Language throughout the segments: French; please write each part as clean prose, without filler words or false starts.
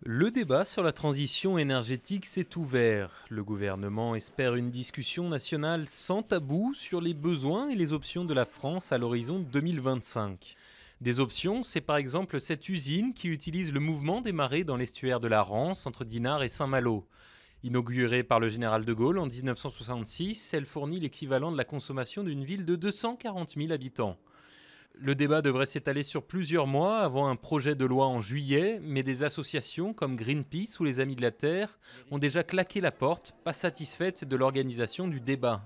Le débat sur la transition énergétique s'est ouvert. Le gouvernement espère une discussion nationale sans tabou sur les besoins et les options de la France à l'horizon 2025. Des options, c'est par exemple cette usine qui utilise le mouvement des marées dans l'estuaire de la Rance entre Dinard et Saint-Malo. Inaugurée par le général de Gaulle en 1966, elle fournit l'équivalent de la consommation d'une ville de 240 000 habitants. Le débat devrait s'étaler sur plusieurs mois avant un projet de loi en juillet, mais des associations comme Greenpeace ou les Amis de la Terre ont déjà claqué la porte, pas satisfaites de l'organisation du débat.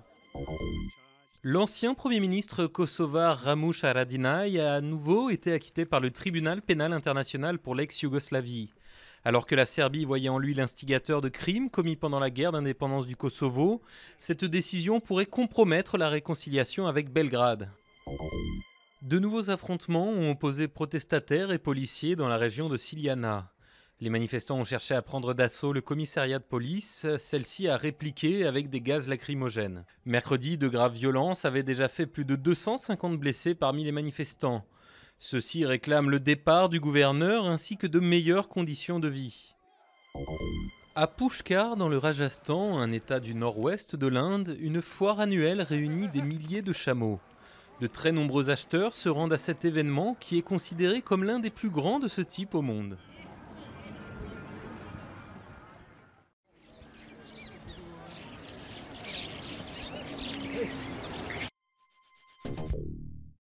L'ancien Premier ministre kosovar Ramush Haradinaj a à nouveau été acquitté par le tribunal pénal international pour l'ex-Yougoslavie. Alors que la Serbie voyait en lui l'instigateur de crimes commis pendant la guerre d'indépendance du Kosovo, cette décision pourrait compromettre la réconciliation avec Belgrade. De nouveaux affrontements ont opposé protestataires et policiers dans la région de Ciljana. Les manifestants ont cherché à prendre d'assaut le commissariat de police, celle-ci a répliqué avec des gaz lacrymogènes. Mercredi, de graves violences avaient déjà fait plus de 250 blessés parmi les manifestants. Ceux-ci réclament le départ du gouverneur ainsi que de meilleures conditions de vie. À Pushkar, dans le Rajasthan, un état du nord-ouest de l'Inde, une foire annuelle réunit des milliers de chameaux. De très nombreux acheteurs se rendent à cet événement qui est considéré comme l'un des plus grands de ce type au monde.